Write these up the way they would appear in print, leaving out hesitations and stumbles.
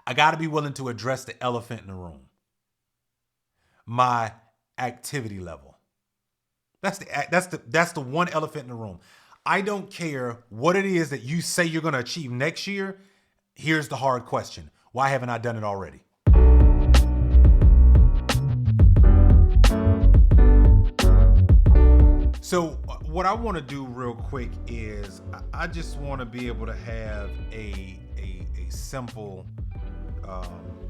I got to be willing to address the elephant in the room. My activity level. That's the one elephant in the room. I don't care what it is that you say you're going to achieve next year. Here's the hard question. Why haven't I done it already? So what I want to do real quick is I just want to be able to have a simple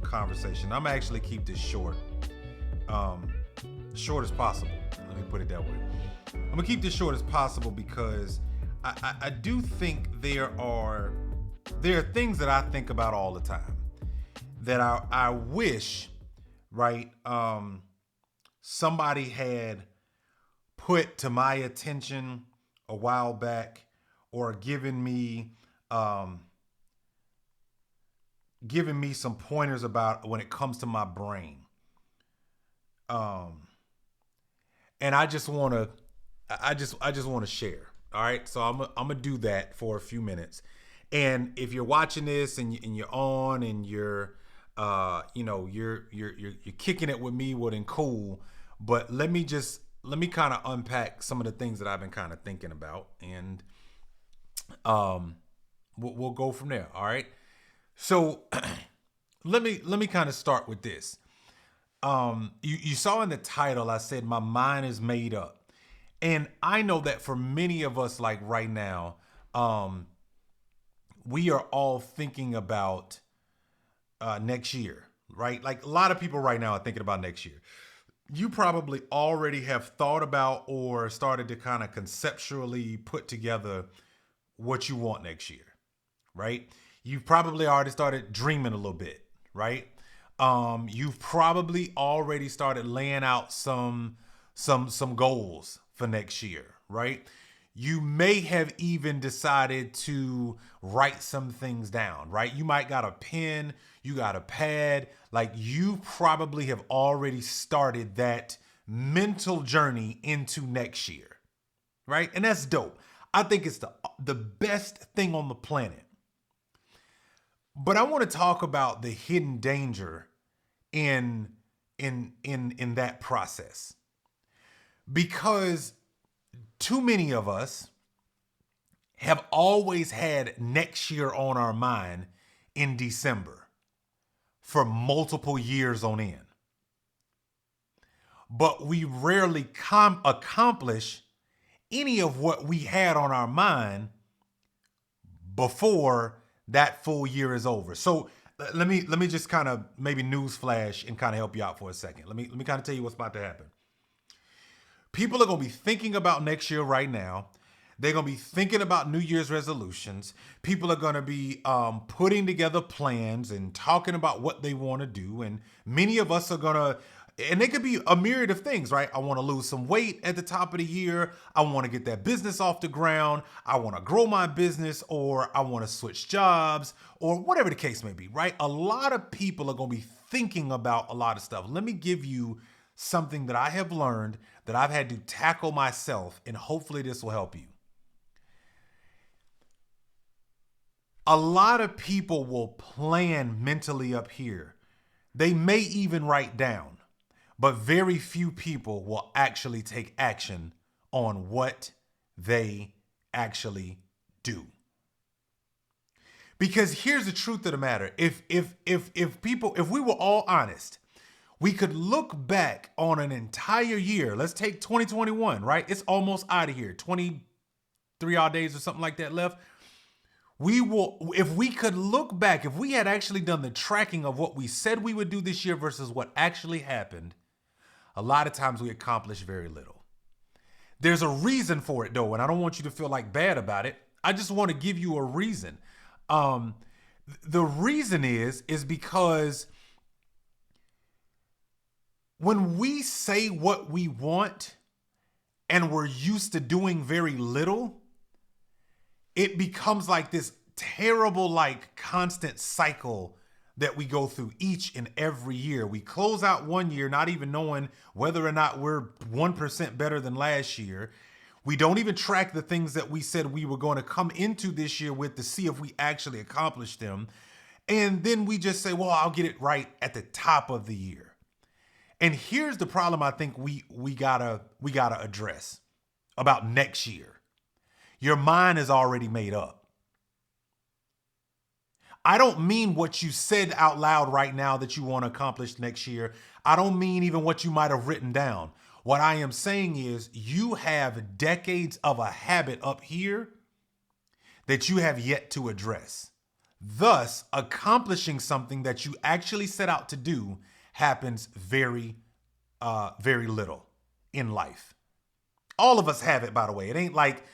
conversation. I'm actually keep this short. Short as possible. Let me put it that way. I'm gonna keep this short as possible because I do think there are things that I think about all the time that I wish, right, somebody had put to my attention a while back, or given me some pointers about when it comes to my brain. And I just want to share. All right. So I'm going to do that for a few minutes. And if you're watching this and you're on and you're kicking it with me, well then cool. But let me kind of unpack some of the things that I've been kind of thinking about, and we'll go from there. All right. So let me kind of start with this. You saw in the title, I said, my mind is made up. And I know that for many of us, like right now, we are all thinking about next year, right? Like a lot of people right now are thinking about next year. You probably already have thought about or started to kind of conceptually put together what you want next year, right? You've probably already started dreaming a little bit, right? You've probably already started laying out some goals for next year, right? You may have even decided to write some things down, right? You might got a pen, you got a pad, like you probably have already started that mental journey into next year, right? And that's dope. I think it's the best thing on the planet. But I want to talk about the hidden danger in that process, because too many of us have always had next year on our mind in December for multiple years on end. But we rarely accomplish any of what we had on our mind before that full year is over. So let me just kind of maybe newsflash and kind of help you out for a second. Let me kind of tell you what's about to happen. People are going to be thinking about next year right now. They're going to be thinking about New Year's resolutions. People are going to be putting together plans and talking about what they want to do. And many of us are going to, and it could be a myriad of things, right? I want to lose some weight at the top of the year. I want to get that business off the ground. I want to grow my business, or I want to switch jobs, or whatever the case may be, right? A lot of people are going to be thinking about a lot of stuff. Let me give you something that I have learned that I've had to tackle myself, and hopefully this will help you. A lot of people will plan mentally up here. They may even write down, but very few people will actually take action on what they actually do. Because here's the truth of the matter. If we were all honest, we could look back on an entire year. Let's take 2021, right? It's almost out of here. 23 odd days or something like that left. If we could look back, if we had actually done the tracking of what we said we would do this year versus what actually happened, a lot of times we accomplish very little. There's a reason for it though, and I don't want you to feel like bad about it. I just want to give you a reason. The reason is because when we say what we want and we're used to doing very little, it becomes like this terrible, like constant cycle that we go through each and every year. We close out one year not even knowing whether or not we're 1% better than last year. We don't even track the things that we said we were going to come into this year with to see if we actually accomplished them. And then we just say, well, I'll get it right at the top of the year. And here's the problem I think we gotta address about next year. Your mind is already made up. I don't mean what you said out loud right now that you want to accomplish next year. I don't mean even what you might have written down. What I am saying is you have decades of a habit up here that you have yet to address. Thus, accomplishing something that you actually set out to do happens very little in life. All of us have it, by the way. It ain't like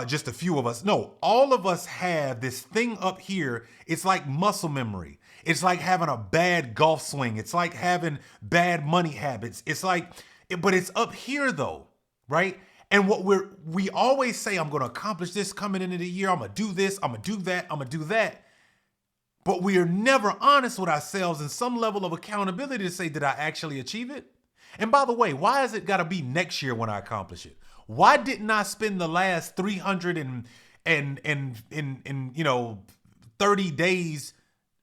just a few of us. No, all of us have this thing up here. It's like muscle memory. It's like having a bad golf swing. It's like having bad money habits. But it's up here though, right? And what we always say, I'm going to accomplish this coming into the year. I'm going to do this. I'm going to do that. I'm going to do that. But we are never honest with ourselves in some level of accountability to say, did I actually achieve it? And by the way, why has it got to be next year when I accomplish it? Why didn't I spend the last 30 days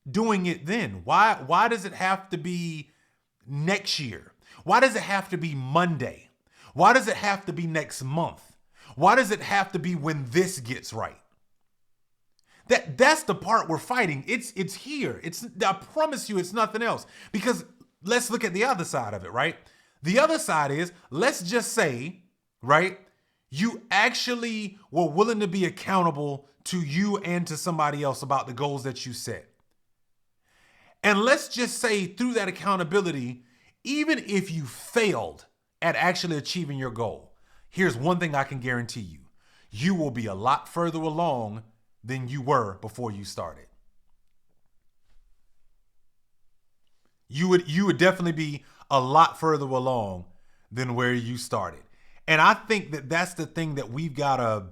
doing it then? Why does it have to be next year? Why does it have to be Monday? Why does it have to be next month? Why does it have to be when this gets right? That's the part we're fighting. It's here. I promise you it's nothing else. Because let's look at the other side of it, right? The other side is, let's just say, right, you actually were willing to be accountable to you and to somebody else about the goals that you set. And let's just say through that accountability, even if you failed at actually achieving your goal, here's one thing I can guarantee you. You will be a lot further along than you were before you started. You would definitely be a lot further along than where you started. And I think that's the thing that we got to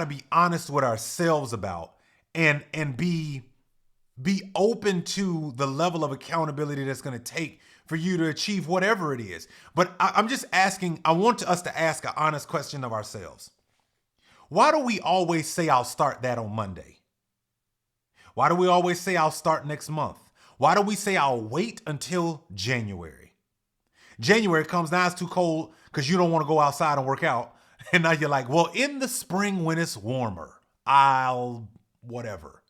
be honest with ourselves about and be open to the level of accountability that's going to take for you to achieve whatever it is. But I'm just asking, I want us to ask an honest question of ourselves. Why do we always say I'll start that on Monday? Why do we always say I'll start next month? Why do we say I'll wait until January? January comes, now it's too cold because you don't want to go outside and work out. And now you're like, well, in the spring when it's warmer, I'll whatever.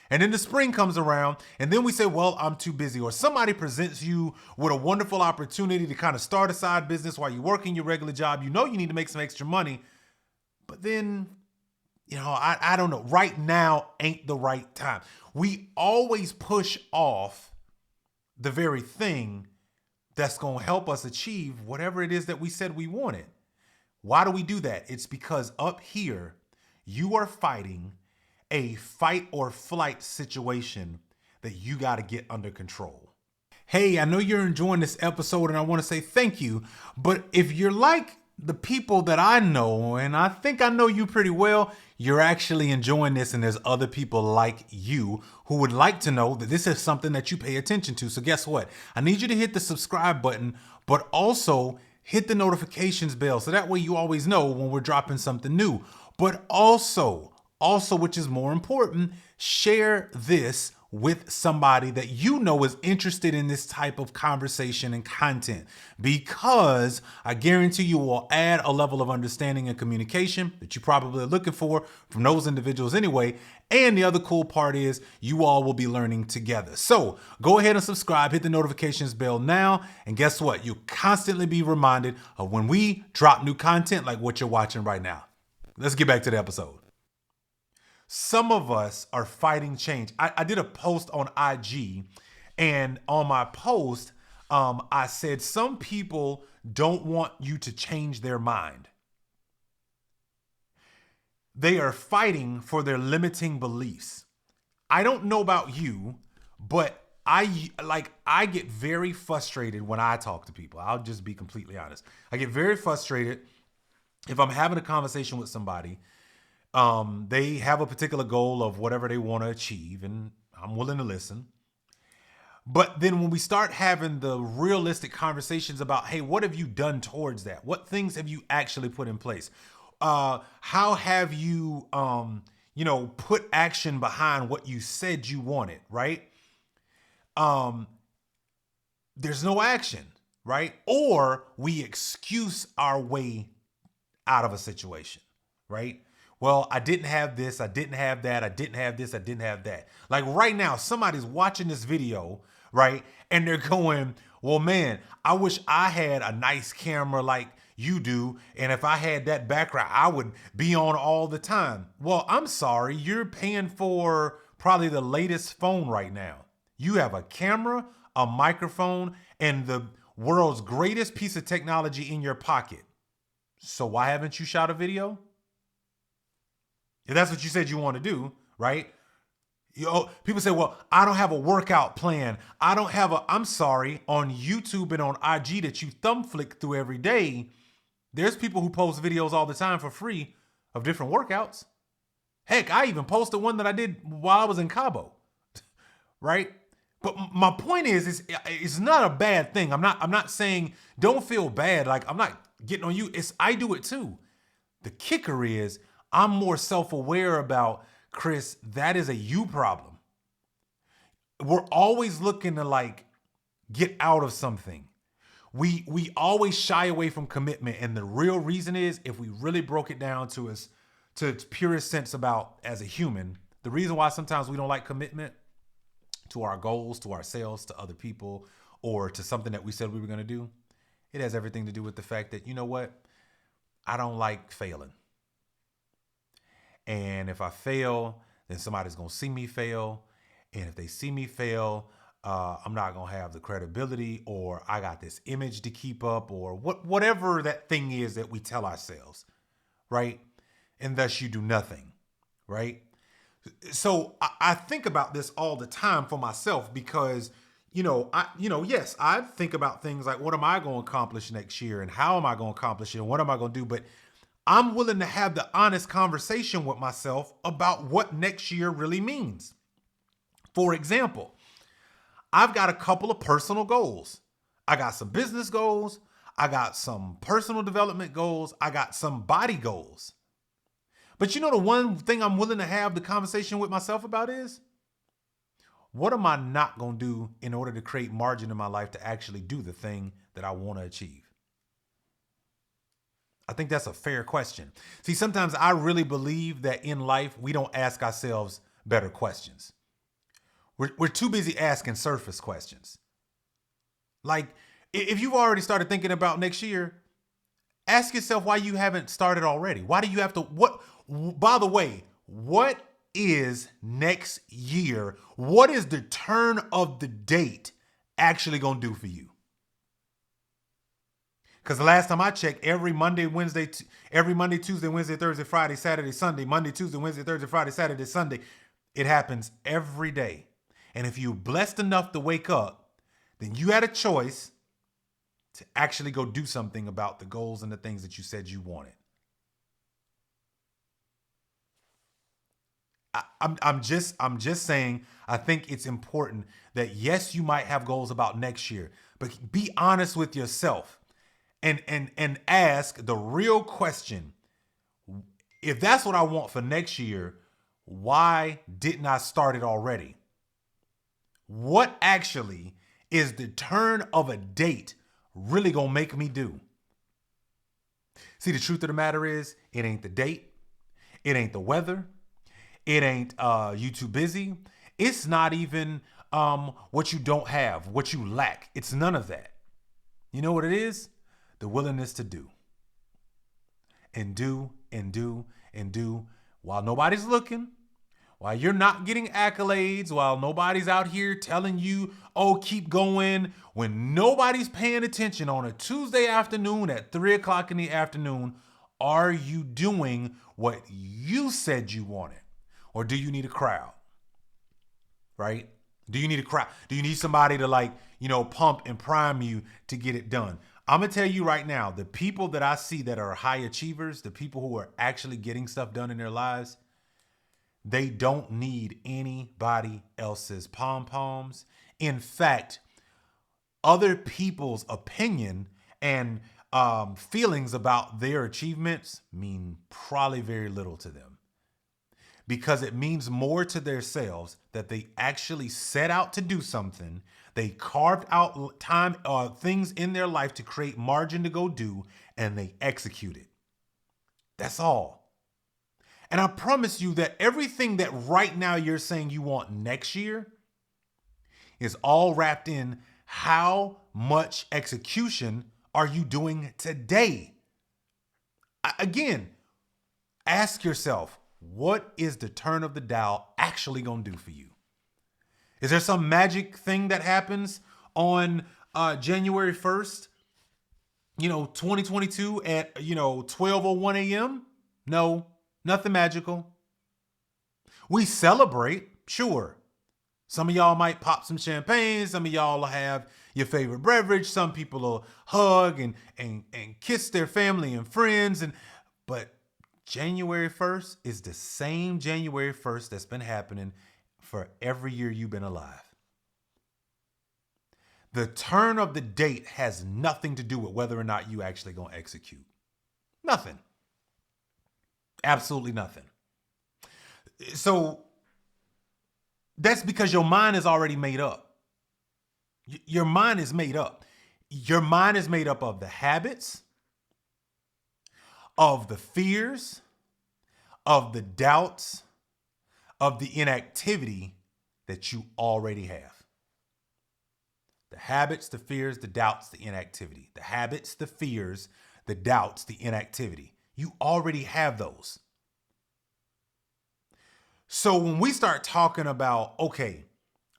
And then the spring comes around and then we say, well, I'm too busy. Or somebody presents you with a wonderful opportunity to kind of start a side business while you're working your regular job. You know you need to make some extra money. But then, I don't know. Right now ain't the right time. We always push off the very thing that's going to help us achieve whatever it is that we said we wanted. Why do we do that? It's because up here, you are fighting a fight or flight situation that you got to get under control. Hey, I know you're enjoying this episode and I want to say thank you. But if you're like the people that I know, and I think I know you pretty well, you're actually enjoying this and there's other people like you who would like to know that this is something that you pay attention to. So guess what? I need you to hit the subscribe button, but also hit the notifications bell so that way you always know when we're dropping something new. But also, which is more important, share this with somebody that you know is interested in this type of conversation and content, because I guarantee you will add a level of understanding and communication that you probably are looking for from those individuals anyway. And the other cool part is you all will be learning together. So go ahead and subscribe, hit the notifications bell now. And guess what? You'll constantly be reminded of when we drop new content like what you're watching right now. Let's get back to the episode. Some of us are fighting change. I did a post on IG, and on my post, I said some people don't want you to change their mind. They are fighting for their limiting beliefs. I don't know about you, but I get very frustrated when I talk to people. I'll just be completely honest. I get very frustrated if I'm having a conversation with somebody. They have a particular goal of whatever they want to achieve, and I'm willing to listen. But then when we start having the realistic conversations about, hey, what have you done towards that? What things have you actually put in place? How have you, put action behind what you said you wanted, right? There's no action, right? Or we excuse our way out of a situation, right? Well, I didn't have this, I didn't have that, I didn't have this, I didn't have that. Like right now, somebody's watching this video, right? And they're going, well, man, I wish I had a nice camera like you do. And if I had that background, I would be on all the time. Well, I'm sorry, you're paying for probably the latest phone right now. You have a camera, a microphone, and the world's greatest piece of technology in your pocket. So why haven't you shot a video? If that's what you said you want to do, right? People say, well, I don't have a workout plan. I'm sorry, on YouTube and on IG that you thumb flick through every day, there's people who post videos all the time for free of different workouts. Heck, I even posted one that I did while I was in Cabo, right? But my point is, it's not a bad thing. I'm not saying don't feel bad. Like I'm not getting on you. I do it too. The kicker is I'm more self-aware about, Chris, that is a you problem. We're always looking to like get out of something. We always shy away from commitment. And the real reason is, if we really broke it down to its purest sense about as a human, the reason why sometimes we don't like commitment to our goals, to ourselves, to other people, or to something that we said we were going to do, it has everything to do with the fact that, you know what? I don't like failing. And if I fail, then somebody's going to see me fail. And if they see me fail, I'm not going to have the credibility, or I got this image to keep up, or whatever that thing is that we tell ourselves, right? And thus you do nothing, right? So I think about this all the time for myself because, yes, I think about things like, what am I going to accomplish next year, and how am I going to accomplish it, and what am I going to do? But I'm willing to have the honest conversation with myself about what next year really means. For example, I've got a couple of personal goals. I got some business goals. I got some personal development goals. I got some body goals. But the one thing I'm willing to have the conversation with myself about is, what am I not going to do in order to create margin in my life to actually do the thing that I want to achieve? I think that's a fair question. See, sometimes I really believe that in life, we don't ask ourselves better questions. We're too busy asking surface questions. Like, if you've already started thinking about next year, ask yourself why you haven't started already. Why do you have to, by the way, what is next year? What is the turn of the date actually going to do for you? Because the last time I checked, every Monday, Tuesday, Wednesday, Thursday, Friday, Saturday, Sunday, Monday, Tuesday, Wednesday, Thursday, Friday, Saturday, Sunday, it happens every day. And if you're blessed enough to wake up, then you had a choice to actually go do something about the goals and the things that you said you wanted. I'm just saying, I think it's important that, yes, you might have goals about next year, but be honest with yourself and ask the real question. If that's what I want for next year, why didn't I start it already? What actually is the turn of a date really gonna make me do? See, the truth of the matter is, it ain't the date. It ain't the weather. It ain't you too busy. It's not even what you don't have, what you lack. It's none of that. You know what it is? The willingness to do. And do, and do, and do, while nobody's looking, while you're not getting accolades, while nobody's out here telling you, oh, keep going, when nobody's paying attention on a Tuesday afternoon at 3:00 in the afternoon, are you doing what you said you wanted? Or do you need a crowd? Right? Do you need a crowd? Do you need somebody to pump and prime you to get it done? I'm going to tell you right now, the people that I see that are high achievers, the people who are actually getting stuff done in their lives, they don't need anybody else's pom-poms. In fact, other people's opinion and feelings about their achievements mean probably very little to them. because it means more to themselves that they actually set out to do something. They carved out time, things in their life to create margin to go do, and they execute it. That's all. And I promise you that everything that right now you're saying you want next year is all wrapped in how much execution are you doing today? Again, ask yourself, what is the turn of the dial actually going to do for you? Is there some magic thing that happens on January 1st, 2022 at, 12:01 a.m.? No, nothing magical. We celebrate, sure. Some of y'all might pop some champagne. Some of y'all will have your favorite beverage. Some people will hug and kiss their family and friends. But January 1st is the same January 1st that's been happening for every year you've been alive. The turn of the date has nothing to do with whether or not you actually going to execute. Nothing. Absolutely nothing. So that's because your mind is already made up. Your mind is made up. Your mind is made up of the habits, of the fears, of the doubts, of the inactivity that you already have. The habits, the fears, the doubts, the inactivity. The habits, the fears, the doubts, the inactivity. You already have those. So when we start talking about, okay,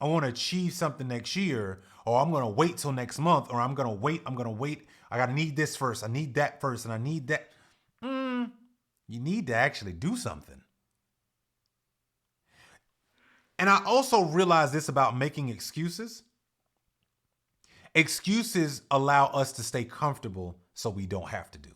I want to achieve something next year, or I'm going to wait till next month, or I'm going to wait. I got to need this first. I need that first, and I need that. You need to actually do something. And I also realize this about making excuses. Excuses allow us to stay comfortable so we don't have to do.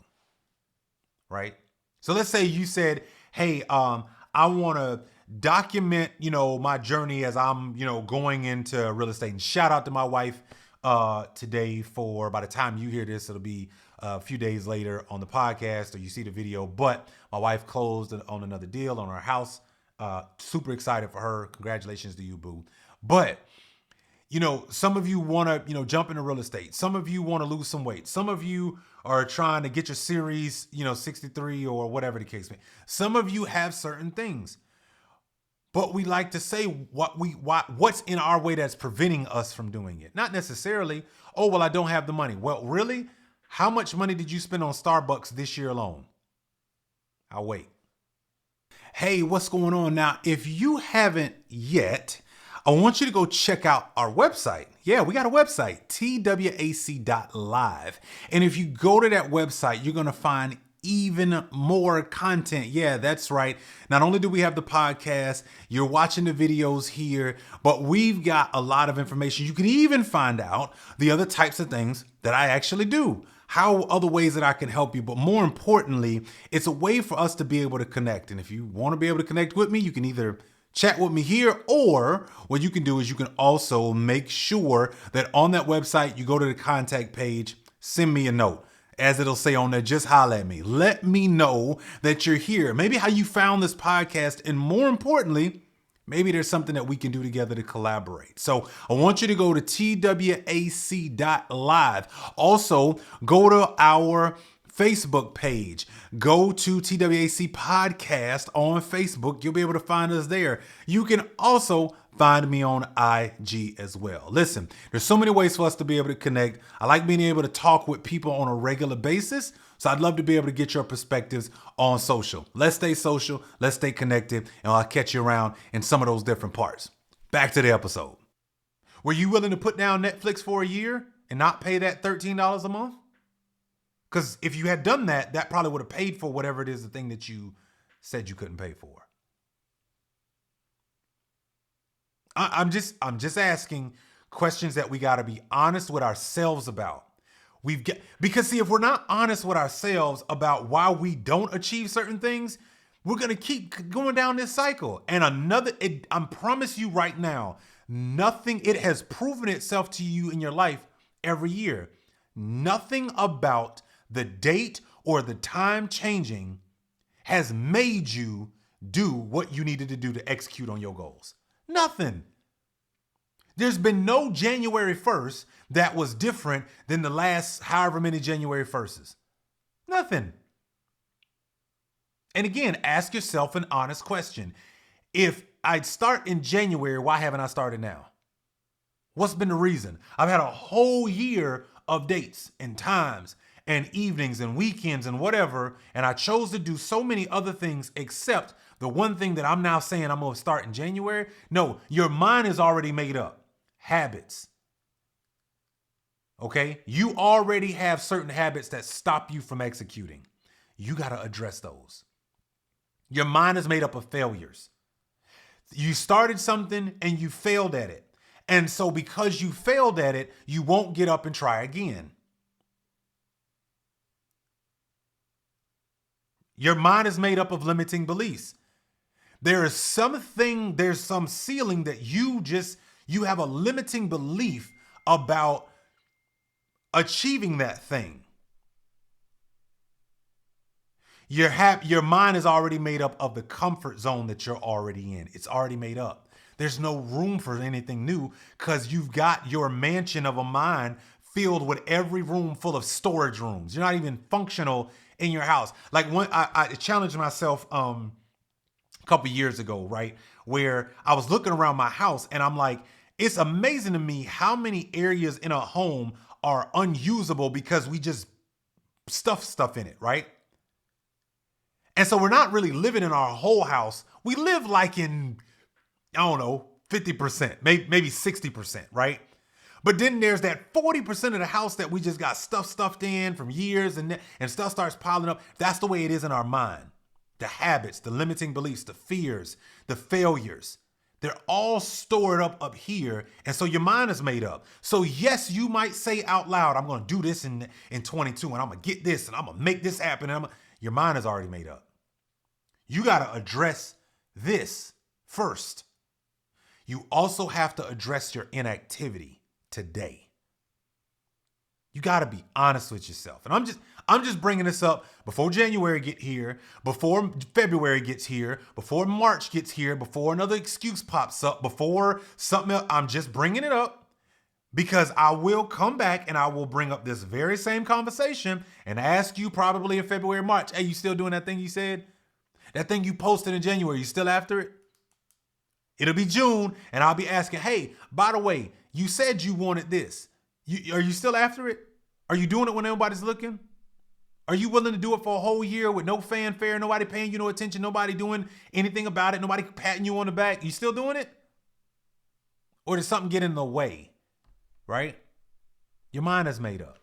Right? So let's say you said, hey, I want to document, my journey as I'm, going into real estate. And shout out to my wife today for, by the time you hear this, it'll be a few days later on the podcast or you see the video. But my wife closed on another deal on our house. Super excited for her. Congratulations to you, boo. But, some of you want to, jump into real estate. Some of you want to lose some weight. Some of you are trying to get your series, 63 or whatever the case may be. Some of you have certain things. But we like to say what's in our way that's preventing us from doing it. Not necessarily, oh, well, I don't have the money. Well, really? How much money did you spend on Starbucks this year alone? I'll wait. Hey, what's going on now? If you haven't yet, I want you to go check out our website. Yeah, we got a website, twac.live. And if you go to that website, you're going to find even more content. Yeah, that's right. Not only do we have the podcast, you're watching the videos here, but we've got a lot of information. You can even find out the other types of things that I actually do, how other ways that I can help you. But more importantly, it's a way for us to be able to connect. And if you want to be able to connect with me, you can either chat with me here, or what you can do is you can also make sure that on that website, you go to the contact page, send me a note. As it'll say on there, just holler at me. Let me know that you're here. Maybe how you found this podcast. And more importantly, maybe there's something that we can do together to collaborate. So I want you to go to twac.live. Also, go to our Facebook page. Go to TWAC Podcast on Facebook. You'll be able to find us there. You can also find me on IG as well. Listen, there's so many ways for us to be able to connect. I like being able to talk with people on a regular basis. So I'd love to be able to get your perspectives on social. Let's stay social. Let's stay connected. And I'll catch you around in some of those different parts. Back to the episode. Were you willing to put down Netflix for a year and not pay that $13 a month? Because if you had done that, that probably would have paid for whatever it is, the thing that you said you couldn't pay for. I'm just asking questions that we got to be honest with ourselves about. Because see, if we're not honest with ourselves about why we don't achieve certain things, we're going to keep going down this cycle. And I promise you right now, it has proven itself to you in your life every year. Nothing about the date or the time changing has made you do what you needed to do to execute on your goals? Nothing. There's been no January 1st that was different than the last however many January 1sts. Nothing. And again, ask yourself an honest question. If I'd start in January, why haven't I started now? What's been the reason? I've had a whole year of dates and times and evenings and weekends and whatever, and I chose to do so many other things except the one thing that I'm now saying I'm going to start in January. No, your mind is already made up. Habits. Okay? You already have certain habits that stop you from executing. You got to address those. Your mind is made up of failures. You started something and you failed at it. And so because you failed at it, you won't get up and try again. Your mind is made up of limiting beliefs. There's some ceiling that you have a limiting belief about achieving that thing. Your mind is already made up of the comfort zone that you're already in. It's already made up. There's no room for anything new because you've got your mansion of a mind filled with every room full of storage rooms. You're not even functional in your house. Like I challenged myself a couple years ago, right? Where I was looking around my house and I'm like, it's amazing to me how many areas in a home are unusable because we just stuff stuff in it, right? And so we're not really living in our whole house. We live like in, I don't know, 50%, maybe 60%, right? But then there's that 40% of the house that we just got stuffed in from years and stuff starts piling up. That's the way it is in our mind. The habits, the limiting beliefs, the fears, the failures, they're all stored up here. And so your mind is made up. So yes, you might say out loud, I'm going to do this in 22 and I'm going to get this and I'm going to make this happen. Your mind is already made up. You got to address this first. You also have to address your inactivity today. You got to be honest with yourself. And I'm just bringing this up before January get here, before February gets here, before March gets here, before another excuse pops up, before something else. I'm just bringing it up because I will come back and I will bring up this very same conversation and ask you probably in February, March, hey, you still doing that thing you said? That thing you posted in January, you still after it? It'll be June, and I'll be asking, hey, by the way, you said you wanted this. Are you still after it? Are you doing it when nobody's looking? Are you willing to do it for a whole year with no fanfare, nobody paying you no attention, nobody doing anything about it, nobody patting you on the back? You still doing it? Or did something get in the way, right? Your mind is made up.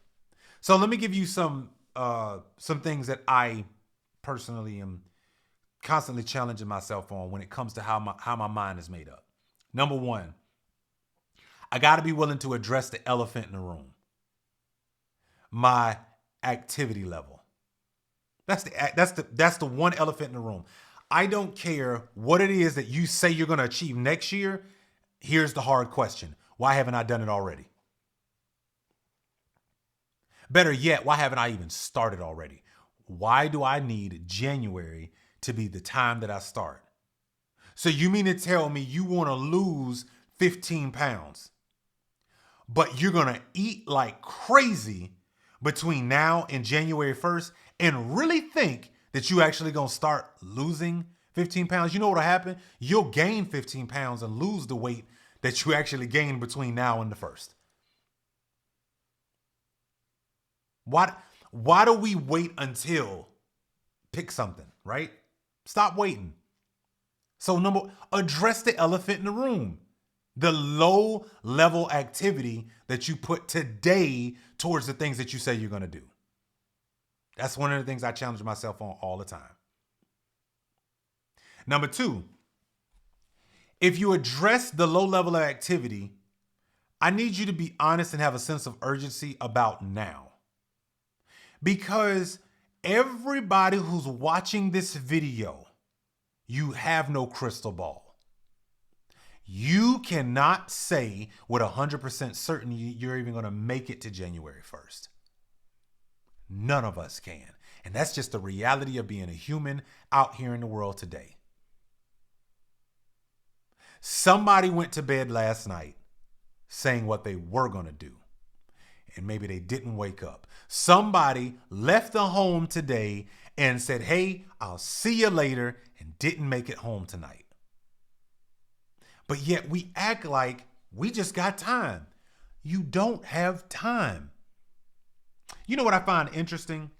So let me give you some things that I personally am constantly challenging myself on when it comes to how my mind is made up. Number one, I got to be willing to address the elephant in the room. My activity level. That's the one elephant in the room. I don't care what it is that you say you're going to achieve next year. Here's the hard question. Why haven't I done it already? Better yet, why haven't I even started already? Why do I need January to be the time that I start? So you mean to tell me you want to lose 15 pounds, but you're going to eat like crazy between now and January 1st and really think that you actually going to start losing 15 pounds? You know what'll happen? You'll gain 15 pounds and lose the weight that you actually gained between now and the 1st. Why do we wait until pick something, right? Stop waiting. So address the elephant in the room. The low level activity that you put today towards the things that you say you're going to do. That's one of the things I challenge myself on all the time. Number two, if you address the low level of activity, I need you to be honest and have a sense of urgency about now. Because everybody who's watching this video, you have no crystal ball. You cannot say with 100% certainty you're even going to make it to January 1st. None of us can. And that's just the reality of being a human out here in the world today. Somebody went to bed last night saying what they were going to do, and maybe they didn't wake up. Somebody left the home today and said, hey, I'll see you later, and didn't make it home tonight. But yet we act like we just got time. You don't have time. You know what I find interesting?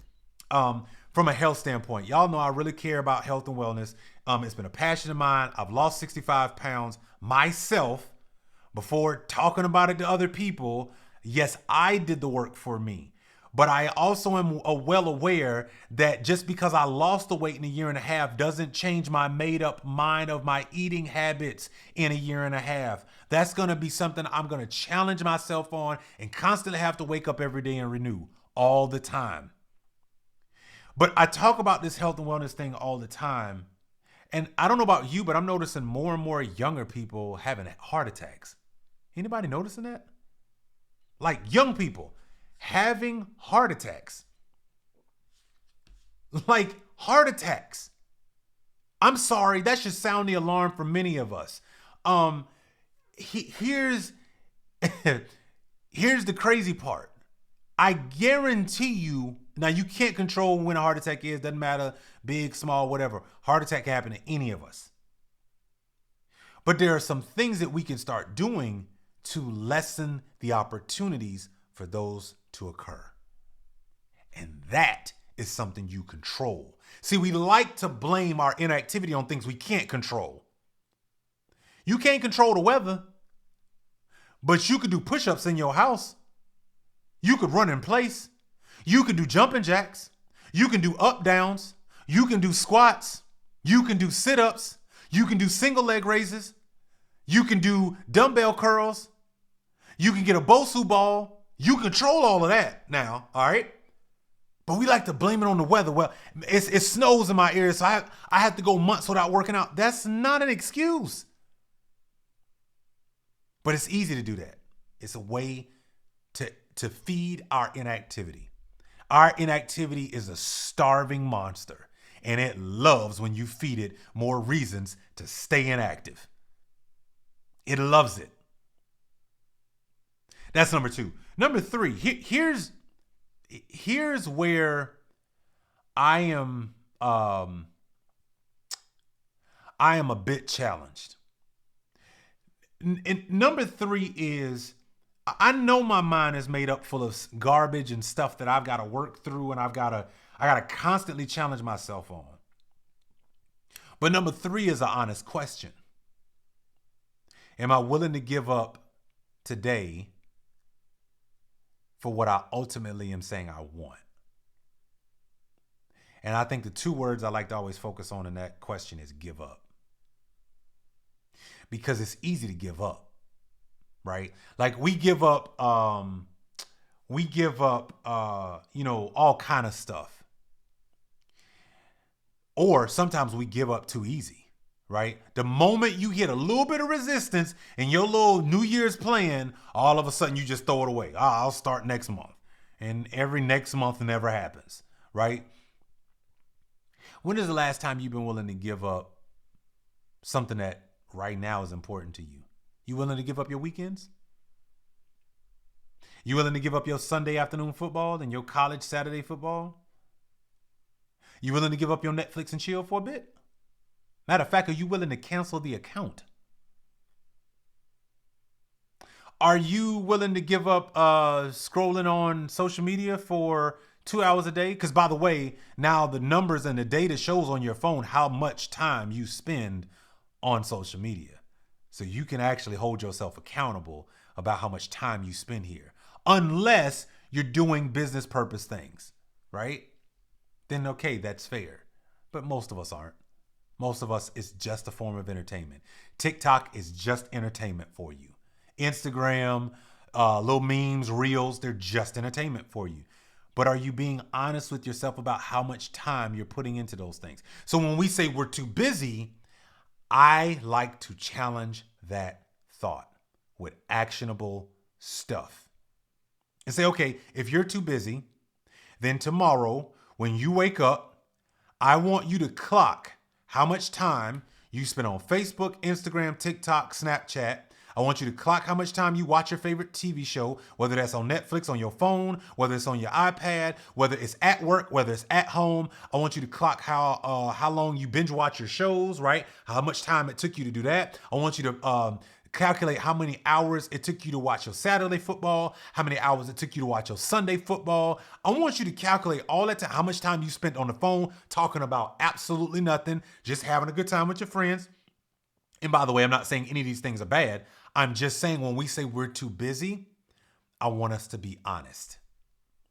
From a health standpoint, y'all know I really care about health and wellness. It's been a passion of mine. I've lost 65 pounds myself before talking about it to other people. Yes, I did the work for me, but I also am well aware that just because I lost the weight in a year and a half doesn't change my made up mind of my eating habits in a year and a half. That's going to be something I'm going to challenge myself on and constantly have to wake up every day and renew all the time. But I talk about this health and wellness thing all the time. And I don't know about you, but I'm noticing more and more younger people having heart attacks. Anybody noticing that? Like young people having heart attacks. Like heart attacks. I'm sorry, that should sound the alarm for many of us. Here's the crazy part. I guarantee you, now you can't control when a heart attack is, doesn't matter, big, small, whatever. Heart attack can happen to any of us. But there are some things that we can start doing to lessen the opportunities for those to occur. And that is something you control. See, we like to blame our inactivity on things we can't control. You can't control the weather, but you could do push-ups in your house. You could run in place. You can do jumping jacks. You can do up downs. You can do squats. You can do sit-ups. You can do single leg raises. You can do dumbbell curls. You can get a Bosu ball. You control all of that now, all right? But we like to blame it on the weather. Well, it snows in my area, so I have to go months without working out. That's not an excuse. But it's easy to do that. It's a way to feed our inactivity. Our inactivity is a starving monster, and it loves when you feed it more reasons to stay inactive. It loves it. That's number 2. Number 3, here's where I am a bit challenged. Number 3 is, I know my mind is made up full of garbage and stuff that I've got to work through, and I got to constantly challenge myself on. But number 3 is an honest question. Am I willing to give up today for what I ultimately am saying I want? And I think the 2 words I like to always focus on in that question is give up. Because it's easy to give up, right? Like we give up, all kind of stuff. Or sometimes we give up too easy, right? The moment you hit a little bit of resistance in your little New Year's plan, all of a sudden you just throw it away. I'll start next month. And every next month never happens, right? When is the last time you've been willing to give up something that right now is important to you? You willing to give up your weekends? You willing to give up your Sunday afternoon football and your college Saturday football? You willing to give up your Netflix and chill for a bit? Matter of fact, are you willing to cancel the account? Are you willing to give up scrolling on social media for 2 hours a day? Because by the way, now the numbers and the data shows on your phone how much time you spend on social media. So you can actually hold yourself accountable about how much time you spend here. Unless you're doing business purpose things, right? Then okay, that's fair. But most of us aren't. Most of us, it's just a form of entertainment. TikTok is just entertainment for you. Instagram, little memes, reels, they're just entertainment for you. But are you being honest with yourself about how much time you're putting into those things? So when we say we're too busy, I like to challenge that thought with actionable stuff and say, okay, if you're too busy, then tomorrow when you wake up, I want you to clock how much time you spend on Facebook, Instagram, TikTok, Snapchat. I want you to clock how much time you watch your favorite TV show, whether that's on Netflix, on your phone, whether it's on your iPad, whether it's at work, whether it's at home. I want you to clock how long you binge watch your shows, right? How much time it took you to do that. I want you to calculate how many hours it took you to watch your Saturday football, how many hours it took you to watch your Sunday football. I want you to calculate all that time, how much time you spent on the phone talking about absolutely nothing, just having a good time with your friends. And by the way, I'm not saying any of these things are bad. I'm just saying when we say we're too busy, I want us to be honest.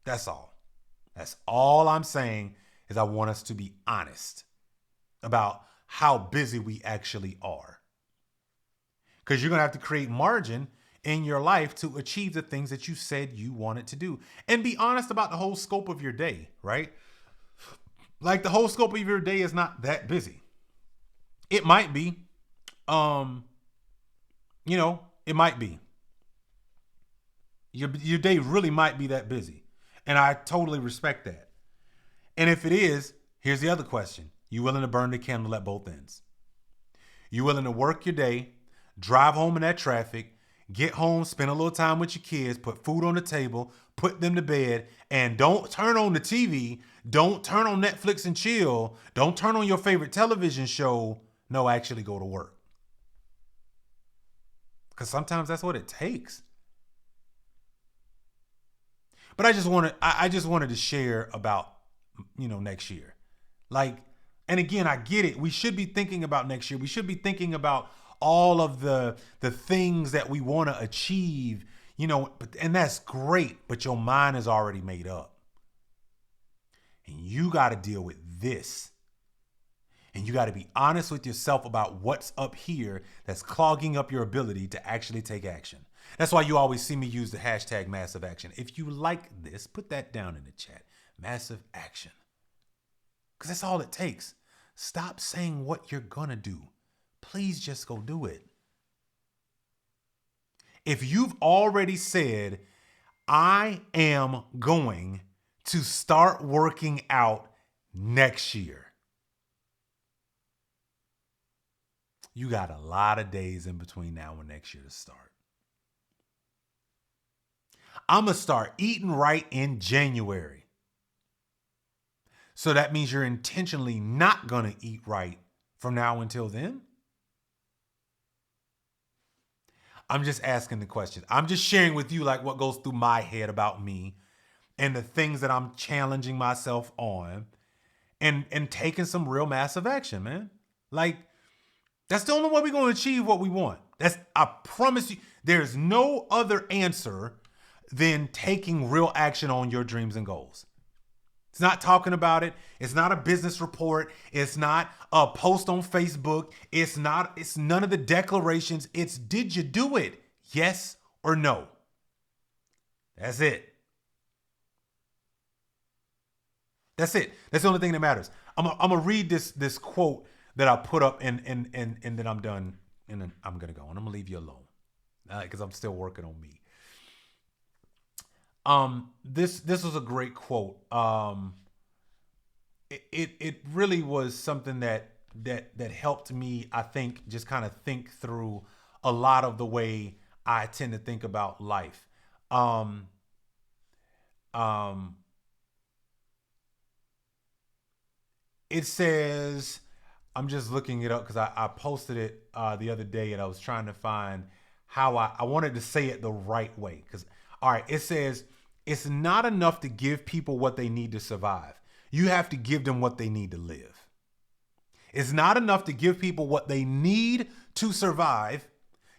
That's all. That's all I'm saying is I want us to be honest about how busy we actually are. Because you're going to have to create margin in your life to achieve the things that you said you wanted to do. And be honest about the whole scope of your day, right? Like the whole scope of your day is not that busy. It might be. It might be. Your day really might be that busy. And I totally respect that. And if it is, here's the other question. You willing to burn the candle at both ends? You willing to work your day, drive home in that traffic, get home, spend a little time with your kids, put food on the table, put them to bed, and don't turn on the TV, don't turn on Netflix and chill, don't turn on your favorite television show. No, actually go to work. Because sometimes that's what it takes. But I just wanted to share about, next year. Like, and again, I get it. We should be thinking about next year. We should be thinking about all of the things that we want to achieve, and that's great, but your mind is already made up. And you got to deal with this. And you got to be honest with yourself about what's up here that's clogging up your ability to actually take action. That's why you always see me use the hashtag massive action. If you like this, put that down in the chat. Massive action. Because that's all it takes. Stop saying what you're going to do. Please just go do it. If you've already said, I am going to start working out next year, you got a lot of days in between now and next year to start. I'm going to start eating right in January. So that means you're intentionally not going to eat right from now until then? I'm just asking the question. I'm just sharing with you like what goes through my head about me and the things that I'm challenging myself on and taking some real massive action, man. Like, that's the only way we're going to achieve what we want. I promise you, there's no other answer than taking real action on your dreams and goals. It's not talking about it. It's not a business report. It's not a post on Facebook. It's none of the declarations. It's, did you do it? Yes or no? That's it. That's it. That's the only thing that matters. I'm gonna read this quote that I put up and then I'm done. And then I'm going to go and I'm going to leave you alone because I'm still working on me. This was a great quote. It really was something that helped me, I think, just kind of think through a lot of the way I tend to think about life. It says, I'm just looking it up because I posted it the other day and I was trying to find how I wanted to say it the right way. Because, all right, it says, it's not enough to give people what they need to survive. You have to give them what they need to live. It's not enough to give people what they need to survive.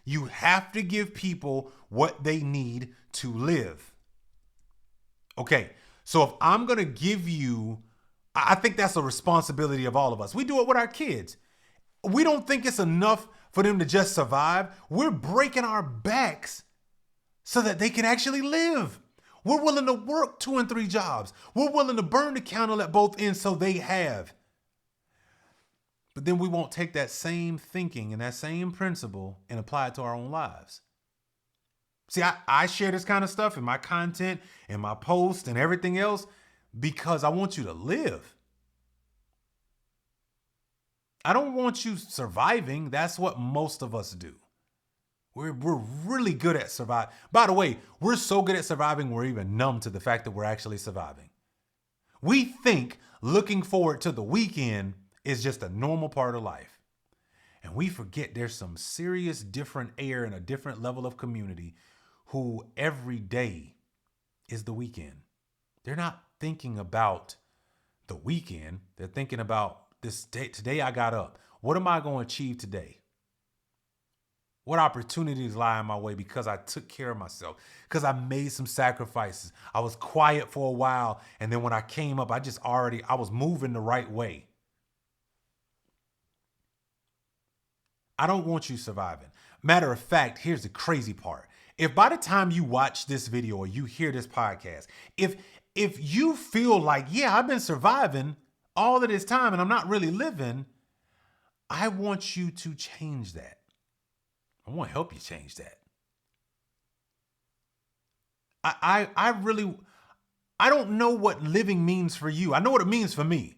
You have to give people what they need to live. Okay, so if I'm going to give you, I think that's a responsibility of all of us. We do it with our kids. We don't think it's enough for them to just survive. We're breaking our backs so that they can actually live. We're willing to work 2 and 3 jobs. We're willing to burn the candle at both ends so they have. But then we won't take that same thinking and that same principle and apply it to our own lives. See, I share this kind of stuff in my content and my posts and everything else because I want you to live. I don't want you surviving. That's what most of us do. We're really good at surviving. By the way, we're so good at surviving, we're even numb to the fact that we're actually surviving. We think looking forward to the weekend is just a normal part of life. And we forget there's some serious different air and a different level of community who every day is the weekend. They're not thinking about the weekend. They're thinking about this day. Today I got up. What am I going to achieve today? What opportunities lie in my way because I took care of myself, because I made some sacrifices. I was quiet for a while. And then when I came up, I was moving the right way. I don't want you surviving. Matter of fact, here's the crazy part. If by the time you watch this video or you hear this podcast, if you feel like, yeah, I've been surviving all of this time and I'm not really living, I want you to change that. I want to help you change that. I don't know what living means for you. I know what it means for me.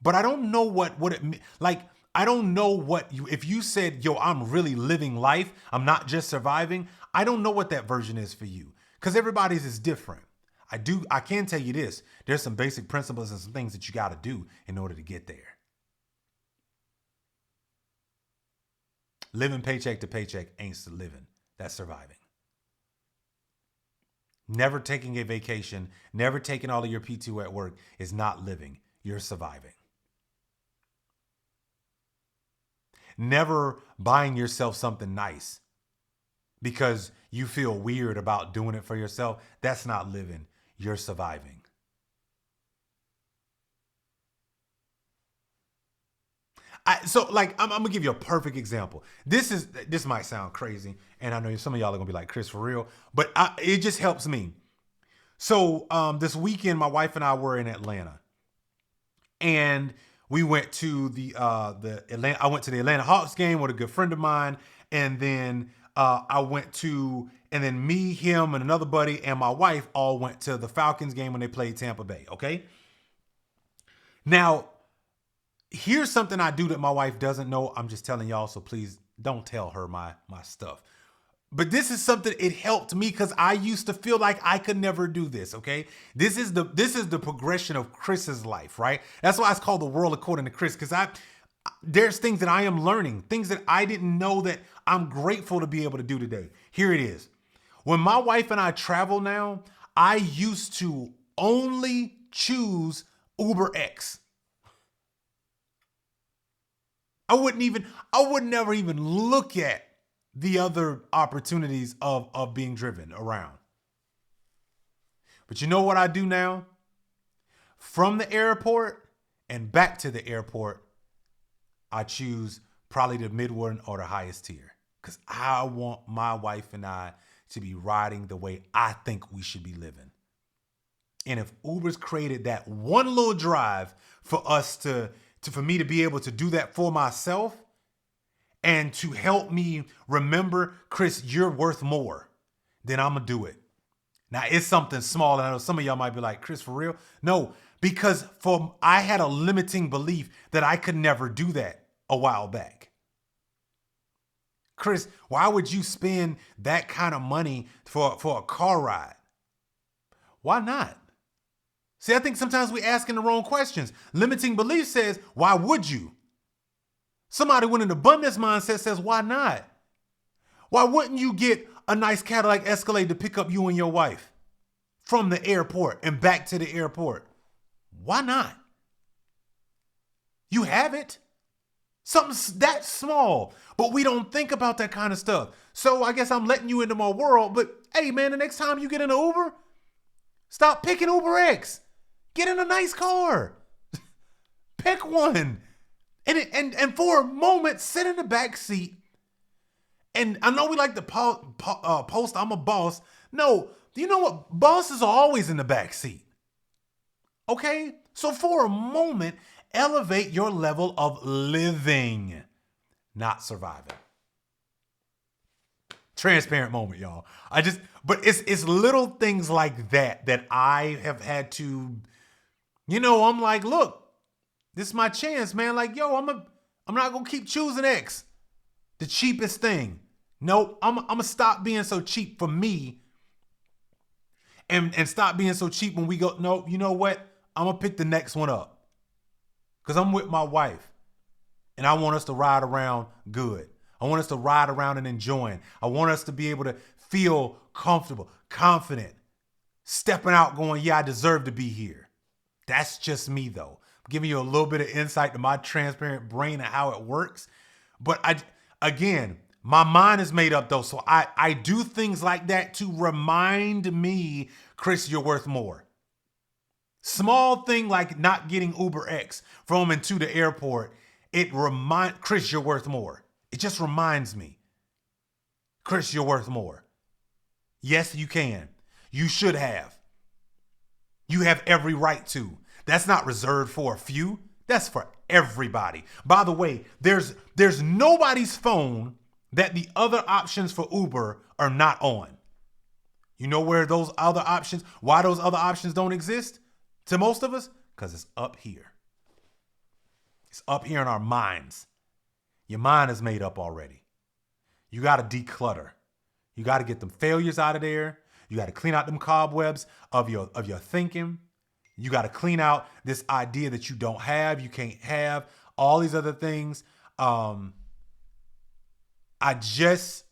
But I don't know what it means. Like, I don't know if you said, yo, I'm really living life, I'm not just surviving. I don't know what that version is for you because everybody's is different. I can tell you this. There's some basic principles and some things that you got to do in order to get there. Living paycheck to paycheck ain't living. That's surviving. Never taking a vacation, never taking all of your PTO at work is not living. You're surviving. Never buying yourself something nice because you feel weird about doing it for yourself. That's not living. You're surviving. I'm gonna give you a perfect example. This might sound crazy, and I know some of y'all are gonna be like, Chris, for real, but it just helps me. So this weekend, my wife and I were in Atlanta, and we went to I went to the Atlanta Hawks game with a good friend of mine, and then me, him, and another buddy, and my wife all went to the Falcons game when they played Tampa Bay. Okay, now. Here's something I do that my wife doesn't know. I'm just telling y'all, so please don't tell her my stuff. But this is something, it helped me because I used to feel like I could never do this, okay? This is the progression of Chris's life, right? That's why it's called The World According to Chris, because there's things that I am learning, things that I didn't know that I'm grateful to be able to do today. Here it is. When my wife and I travel now, I used to only choose Uber X. I would never even look at the other opportunities of being driven around. But you know what I do now? From the airport and back to the airport, I choose probably the mid one or the highest tier. Because I want my wife and I to be riding the way I think we should be living. And if Uber's created that one little drive for us for me to be able to do that for myself and to help me remember, Chris, you're worth more, then I'm going to do it. Now, it's something small, and I know some of y'all might be like, Chris, for real? No, because I had a limiting belief that I could never do that a while back. Chris, why would you spend that kind of money for a car ride? Why not? See, I think sometimes we're asking the wrong questions. Limiting belief says, why would you? Somebody with an abundance mindset says, why not? Why wouldn't you get a nice Cadillac Escalade to pick up you and your wife from the airport and back to the airport? Why not? You have it. Something that small, but we don't think about that kind of stuff. So I guess I'm letting you into my world, but hey man, the next time you get in an Uber, stop picking Uber X. Get in a nice car. Pick one. And for a moment, sit in the back seat. And I know we like to post, I'm a boss. No, you know what? Bosses are always in the back seat. Okay? So for a moment, elevate your level of living, not surviving. Transparent moment, y'all. But it's little things like that I have had to, I'm like, look, This is my chance, man. Like, yo, I'm not gonna keep choosing X, the cheapest thing. Nope, I'm gonna stop being so cheap for me, and stop being so cheap when we go. No, you know what? I'm gonna pick the next one up, cause I'm with my wife, and I want us to ride around good. I want us to ride around and enjoying. I want us to be able to feel comfortable, confident, stepping out, going, yeah, I deserve to be here. That's just me, though. I'm giving you a little bit of insight to my transparent brain and how it works. But again, my mind is made up, though. So I do things like that to remind me, Chris, you're worth more. Small thing like not getting Uber X from and to the airport. Chris, you're worth more. It just reminds me, Chris, you're worth more. Yes, you can. You should have. You have every right to. That's not reserved for a few. That's for everybody. By the way, there's nobody's phone that the other options for Uber are not on. You know where those other options, why those other options don't exist to most of us? Because it's up here. It's up here in our minds. Your mind is made up already. You got to declutter. You got to get them failures out of there. You got to clean out them cobwebs of your thinking. You got to clean out this idea that you don't have, you can't have, all these other things. I just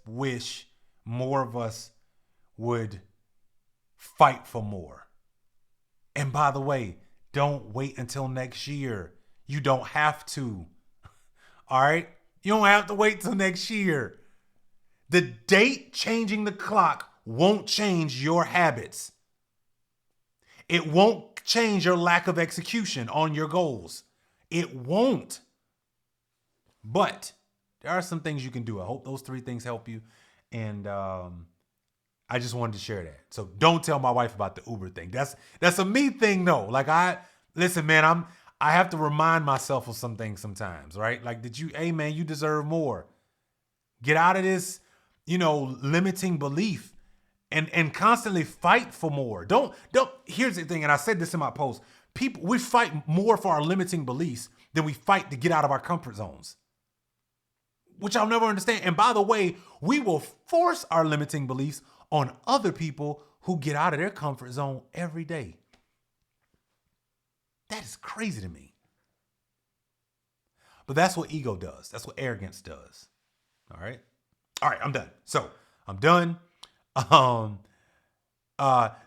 wish more of us would fight for more. And by the way, don't wait until next year. You don't have to. All right? You don't have to wait till next year. The date changing the clock won't change your habits. It won't change your lack of execution on your goals. It won't. But there are some things you can do. I hope those 3 things help you. And I just wanted to share that. So don't tell my wife about the Uber thing. That's a me thing, though. Like, listen, man, I have to remind myself of some things sometimes, right? Like, hey, man, you deserve more. Get out of this, limiting belief and constantly fight for more. Don't, here's the thing, and I said this in my post. We fight more for our limiting beliefs than we fight to get out of our comfort zones, which I'll never understand. And by the way, we will force our limiting beliefs on other people who get out of their comfort zone every day. That is crazy to me. But that's what ego does. That's what arrogance does. All right, I'm done. So I'm done.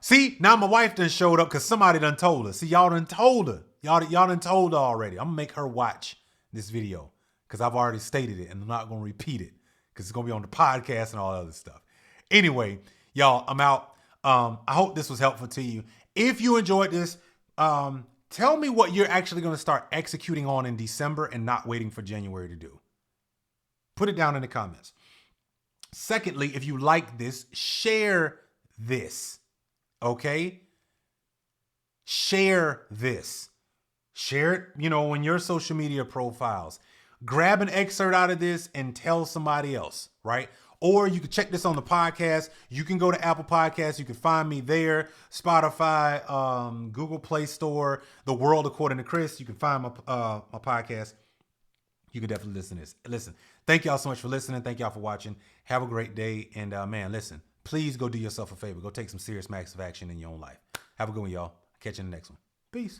See, now my wife done showed up because somebody done told her. See, y'all done told her. Y'all done told her already. I'm gonna make her watch this video because I've already stated it and I'm not gonna repeat it because it's gonna be on the podcast and all that other stuff. Anyway, y'all, I'm out. I hope this was helpful to you. If you enjoyed this, tell me what you're actually going to start executing on in December and not waiting for January to do. Put it down in the comments. Secondly, if you like this, share this. Okay? Share this. Share it, in your social media profiles. Grab an excerpt out of this and tell somebody else, right? Or you can check this on the podcast. You can go to Apple Podcasts. You can find me there. Spotify, Google Play Store, The World According to Chris. You can find my podcast. You can definitely listen to this. Listen, thank y'all so much for listening. Thank y'all for watching. Have a great day. And man, listen, please go do yourself a favor. Go take some serious massive action in your own life. Have a good one, y'all. Catch you in the next one. Peace.